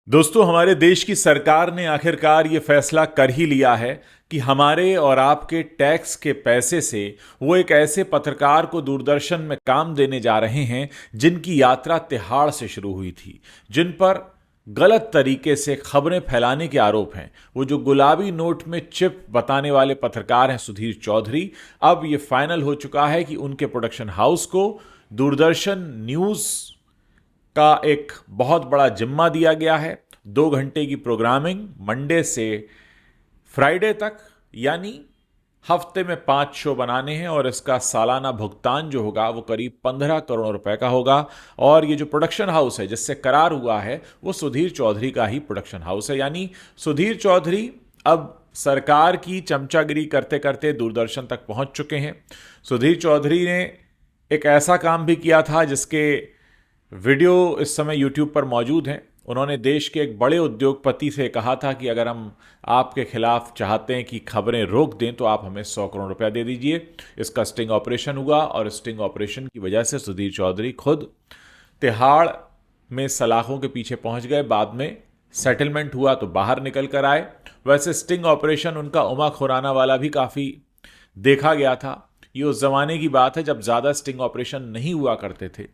दोस्तों, हमारे देश की सरकार ने आखिरकार ये फैसला कर ही लिया है कि हमारे और आपके टैक्स के पैसे से वो एक ऐसे पत्रकार को दूरदर्शन में काम देने जा रहे हैं जिनकी यात्रा तिहाड़ से शुरू हुई थी, जिन पर गलत तरीके से खबरें फैलाने के आरोप हैं। वो जो गुलाबी नोट में चिप बताने वाले पत्रकार हैं सुधीर चौधरी, अब ये फाइनल हो चुका है कि उनके प्रोडक्शन हाउस को दूरदर्शन न्यूज़ का एक बहुत बड़ा जिम्मा दिया गया है। 2 घंटे की प्रोग्रामिंग मंडे से फ्राइडे तक, यानी हफ्ते में 5 शो बनाने हैं, और इसका सालाना भुगतान जो होगा वो करीब 15 करोड़ रुपए का होगा। और ये जो प्रोडक्शन हाउस है जिससे करार हुआ है वो सुधीर चौधरी का ही प्रोडक्शन हाउस है। यानी सुधीर चौधरी अब सरकार की चमचागिरी करते करते दूरदर्शन तक पहुंच चुके हैं। सुधीर चौधरी ने एक ऐसा काम भी किया था जिसके वीडियो इस समय यूट्यूब पर मौजूद हैं। उन्होंने देश के एक बड़े उद्योगपति से कहा था कि अगर हम आपके खिलाफ चाहते हैं कि खबरें रोक दें तो आप हमें 100 करोड़ रुपया दे दीजिए। इसका स्टिंग ऑपरेशन हुआ और स्टिंग ऑपरेशन की वजह से सुधीर चौधरी खुद तिहाड़ में सलाखों के पीछे पहुंच गए। बाद में सेटलमेंट हुआ तो बाहर निकल कर आए। वैसे स्टिंग ऑपरेशन उनका उमा खुराना वाला भी काफ़ी देखा गया था। ये उस जमाने की बात है जब ज़्यादा स्टिंग ऑपरेशन नहीं हुआ करते थे।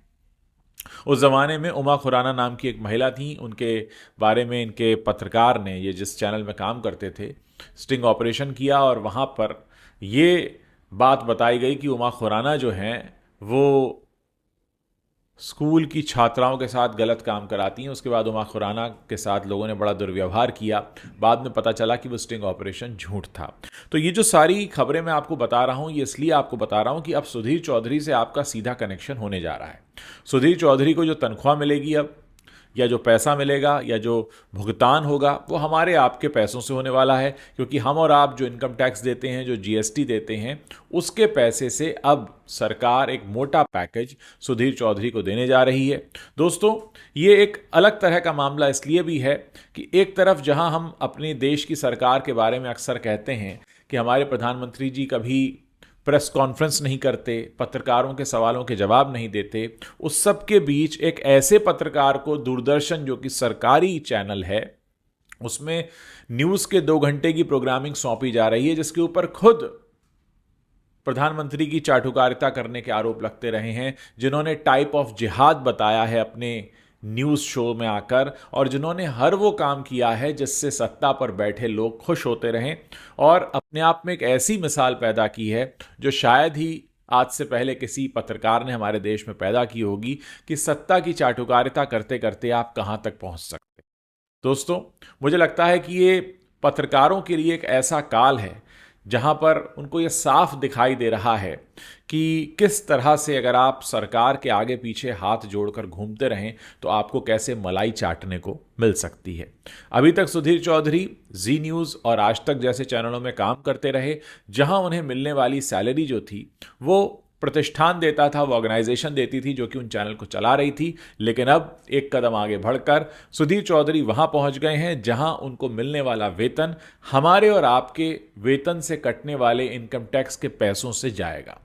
उस ज़माने में उमा खुराना नाम की एक महिला थी, उनके बारे में इनके पत्रकार ने, ये जिस चैनल में काम करते थे, स्टिंग ऑपरेशन किया और वहाँ पर ये बात बताई गई कि उमा खुराना जो हैं वो स्कूल की छात्राओं के साथ गलत काम कराती हैं। उसके बाद उमा खुराना के साथ लोगों ने बड़ा दुर्व्यवहार किया। बाद में पता चला कि वो स्टिंग ऑपरेशन झूठ था। तो ये जो सारी खबरें मैं आपको बता रहा हूँ, ये इसलिए आपको बता रहा हूँ कि अब सुधीर चौधरी से आपका सीधा कनेक्शन होने जा रहा है। सुधीर चौधरी को जो तनख्वाह मिलेगी अब, या जो पैसा मिलेगा, या जो भुगतान होगा, वो हमारे आपके पैसों से होने वाला है। क्योंकि हम और आप जो इनकम टैक्स देते हैं, जो जीएसटी देते हैं, उसके पैसे से अब सरकार एक मोटा पैकेज सुधीर चौधरी को देने जा रही है। दोस्तों, ये एक अलग तरह का मामला इसलिए भी है कि एक तरफ जहां हम अपने देश की सरकार के बारे में अक्सर कहते हैं कि हमारे प्रधानमंत्री जी कभी प्रेस कॉन्फ्रेंस नहीं करते, पत्रकारों के सवालों के जवाब नहीं देते, उस सब के बीच एक ऐसे पत्रकार को दूरदर्शन, जो कि सरकारी चैनल है, उसमें न्यूज़ के 2 घंटे की प्रोग्रामिंग सौंपी जा रही है जिसके ऊपर खुद प्रधानमंत्री की चाटुकारिता करने के आरोप लगते रहे हैं, जिन्होंने टाइप ऑफ जिहाद बताया है अपने न्यूज़ शो में आकर, और जिन्होंने हर वो काम किया है जिससे सत्ता पर बैठे लोग खुश होते रहें, और अपने आप में एक ऐसी मिसाल पैदा की है जो शायद ही आज से पहले किसी पत्रकार ने हमारे देश में पैदा की होगी, कि सत्ता की चाटुकारिता करते करते आप कहां तक पहुंच सकते। दोस्तों, मुझे लगता है कि ये पत्रकारों के लिए एक ऐसा काल है जहां पर उनको ये साफ दिखाई दे रहा है कि किस तरह से अगर आप सरकार के आगे पीछे हाथ जोड़कर घूमते रहें तो आपको कैसे मलाई चाटने को मिल सकती है। अभी तक सुधीर चौधरी जी न्यूज़ और आज तक जैसे चैनलों में काम करते रहे, जहां उन्हें मिलने वाली सैलरी जो थी वो प्रतिष्ठान देता था, वो ऑर्गेनाइजेशन देती थी जो कि उन चैनल को चला रही थी। लेकिन अब एक कदम आगे बढ़कर सुधीर चौधरी वहां पहुंच गए हैं जहां उनको मिलने वाला वेतन हमारे और आपके वेतन से कटने वाले इनकम टैक्स के पैसों से जाएगा।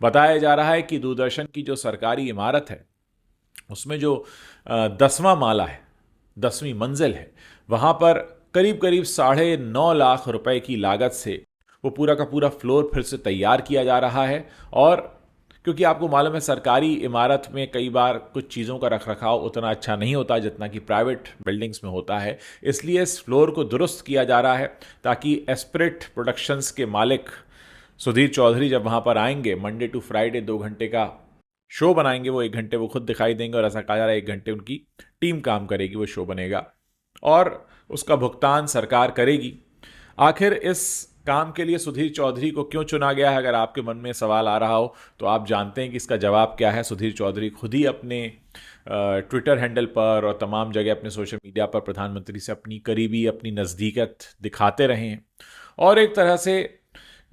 बताया जा रहा है कि दूरदर्शन की जो सरकारी इमारत है उसमें जो 10वां माला है, 10वीं मंजिल है, वहां पर करीब करीब 9.5 लाख रुपए की लागत से वो पूरा का पूरा फ्लोर फिर से तैयार किया जा रहा है। और क्योंकि आपको मालूम है सरकारी इमारत में कई बार कुछ चीज़ों का रखरखाव उतना अच्छा नहीं होता जितना कि प्राइवेट बिल्डिंग्स में होता है, इसलिए इस फ्लोर को दुरुस्त किया जा रहा है ताकि एस्पिरिट प्रोडक्शंस के मालिक सुधीर चौधरी जब वहाँ पर आएंगे, मंडे टू फ्राइडे 2 घंटे का शो बनाएंगे, वो 1 घंटे वो खुद दिखाई देंगे, और ऐसा कहा जा रहा है 1 घंटे उनकी टीम काम करेगी, वो शो बनेगा और उसका भुगतान सरकार करेगी। आखिर इस काम के लिए सुधीर चौधरी को क्यों चुना गया है, अगर आपके मन में सवाल आ रहा हो तो आप जानते हैं कि इसका जवाब क्या है। सुधीर चौधरी खुद ही अपने ट्विटर हैंडल पर और तमाम जगह अपने सोशल मीडिया पर प्रधानमंत्री से अपनी करीबी, अपनी नज़दीकत दिखाते रहे हैं, और एक तरह से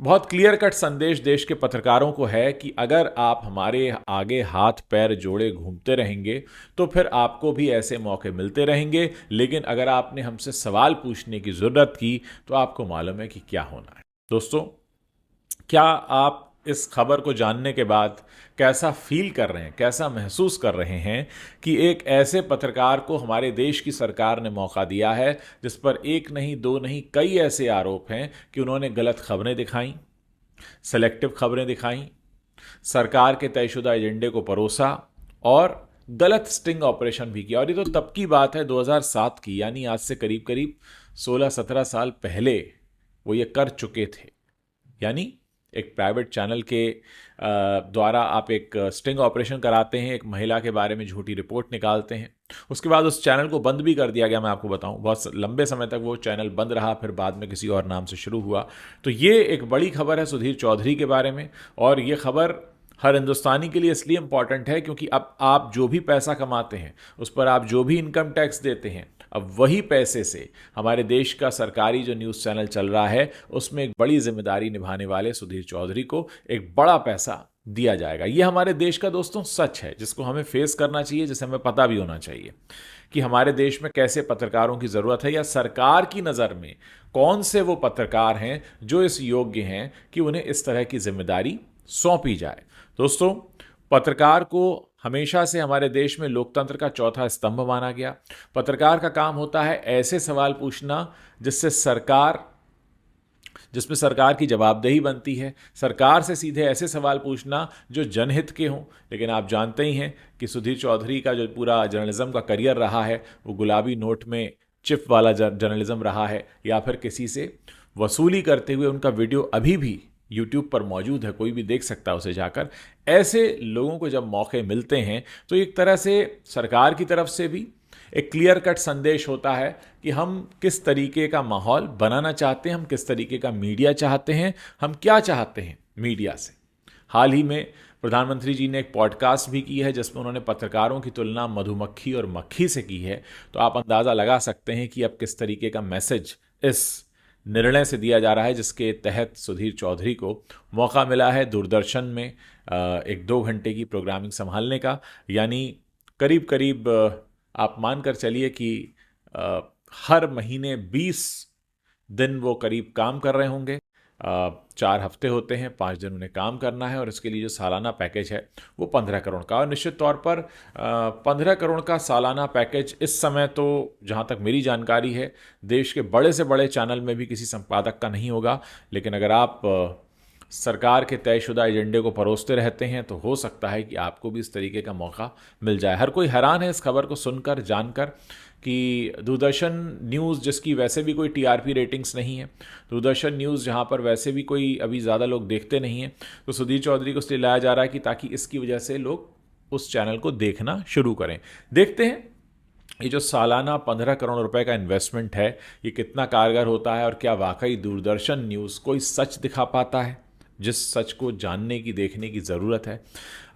बहुत क्लियर कट संदेश देश के पत्रकारों को है कि अगर आप हमारे आगे हाथ पैर जोड़े घूमते रहेंगे तो फिर आपको भी ऐसे मौके मिलते रहेंगे, लेकिन अगर आपने हमसे सवाल पूछने की ज़रूरत की तो आपको मालूम है कि क्या होना है। दोस्तों, क्या आप इस खबर को जानने के बाद कैसा फील कर रहे हैं, कैसा महसूस कर रहे हैं कि एक ऐसे पत्रकार को हमारे देश की सरकार ने मौका दिया है जिस पर एक नहीं, दो नहीं, कई ऐसे आरोप हैं कि उन्होंने गलत खबरें दिखाई, सेलेक्टिव खबरें दिखाई, सरकार के तयशुदा एजेंडे को परोसा और गलत स्टिंग ऑपरेशन भी किया। और ये तो तब की बात है 2007 की, यानी आज से करीब करीब 16-17 साल पहले वो ये कर चुके थे। यानी एक प्राइवेट चैनल के द्वारा आप एक स्टिंग ऑपरेशन कराते हैं, एक महिला के बारे में झूठी रिपोर्ट निकालते हैं, उसके बाद उस चैनल को बंद भी कर दिया गया। मैं आपको बताऊं, बहुत लंबे समय तक वो चैनल बंद रहा, फिर बाद में किसी और नाम से शुरू हुआ। तो ये एक बड़ी खबर है सुधीर चौधरी के बारे में, और ये खबर हर हिंदुस्तानी के लिए इसलिए इंपॉर्टेंट है क्योंकि अब आप जो भी पैसा कमाते हैं, उस पर आप जो भी इनकम टैक्स देते हैं, अब वही पैसे से हमारे देश का सरकारी जो न्यूज़ चैनल चल रहा है उसमें एक बड़ी जिम्मेदारी निभाने वाले सुधीर चौधरी को एक बड़ा पैसा दिया जाएगा। ये हमारे देश का दोस्तों सच है जिसको हमें फेस करना चाहिए, जिसे हमें पता भी होना चाहिए कि हमारे देश में कैसे पत्रकारों की ज़रूरत है, या सरकार की नज़र में कौन से वो पत्रकार हैं जो इस योग्य हैं कि उन्हें इस तरह की जिम्मेदारी सौंपी जाए। दोस्तों, पत्रकार को हमेशा से हमारे देश में लोकतंत्र का चौथा स्तंभ माना गया। पत्रकार का काम होता है ऐसे सवाल पूछना जिसमें सरकार की जवाबदेही बनती है, सरकार से सीधे ऐसे सवाल पूछना जो जनहित के हों। लेकिन आप जानते ही हैं कि सुधीर चौधरी का जो पूरा जर्नलिज्म का करियर रहा है वो गुलाबी नोट में चिप वाला जर्नलिज्म रहा है, या फिर किसी से वसूली करते हुए। उनका वीडियो अभी भी यूट्यूब पर मौजूद है, कोई भी देख सकता है उसे जाकर। ऐसे लोगों को जब मौके मिलते हैं तो एक तरह से सरकार की तरफ से भी एक क्लियर कट संदेश होता है कि हम किस तरीके का माहौल बनाना चाहते हैं, हम किस तरीके का मीडिया चाहते हैं, हम क्या चाहते हैं मीडिया से। हाल ही में प्रधानमंत्री जी ने एक पॉडकास्ट भी की है जिसमें उन्होंने पत्रकारों की तुलना मधुमक्खी और मक्खी से की है। तो आप अंदाज़ा लगा सकते हैं कि अब किस तरीके का मैसेज इस निर्णय से दिया जा रहा है, जिसके तहत सुधीर चौधरी को मौका मिला है दूरदर्शन में एक 2 घंटे की प्रोग्रामिंग संभालने का। यानी करीब करीब आप मानकर चलिए कि हर महीने 20 दिन वो करीब काम कर रहे होंगे। 4 हफ्ते होते हैं, 5 दिन उन्हें काम करना है, और इसके लिए जो सालाना पैकेज है वो 15 करोड़ का। और निश्चित तौर पर 15 करोड़ का सालाना पैकेज इस समय तो जहाँ तक मेरी जानकारी है देश के बड़े से बड़े चैनल में भी किसी संपादक का नहीं होगा। लेकिन अगर आप सरकार के तयशुदा एजेंडे को परोसते रहते हैं तो हो सकता है कि आपको भी इस तरीके का मौका मिल जाए। हर कोई हैरान है इस खबर को सुनकर, जानकर कि दूरदर्शन न्यूज़, जिसकी वैसे भी कोई टीआरपी रेटिंग्स नहीं है, दूरदर्शन न्यूज़ जहां पर वैसे भी कोई अभी ज़्यादा लोग देखते नहीं हैं, तो सुधीर चौधरी को इसलिए लाया जा रहा है कि ताकि इसकी वजह से लोग उस चैनल को देखना शुरू करें। देखते हैं ये जो सालाना 15 करोड़ रुपए का इन्वेस्टमेंट है ये कितना कारगर होता है, और क्या वाकई दूरदर्शन न्यूज़ कोई सच दिखा पाता है जिस सच को जानने की, देखने की ज़रूरत है।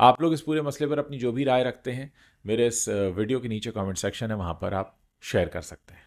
आप लोग इस पूरे मसले पर अपनी जो भी राय रखते हैं मेरे इस वीडियो के नीचे कमेंट सेक्शन है, वहाँ पर आप शेयर कर सकते हैं।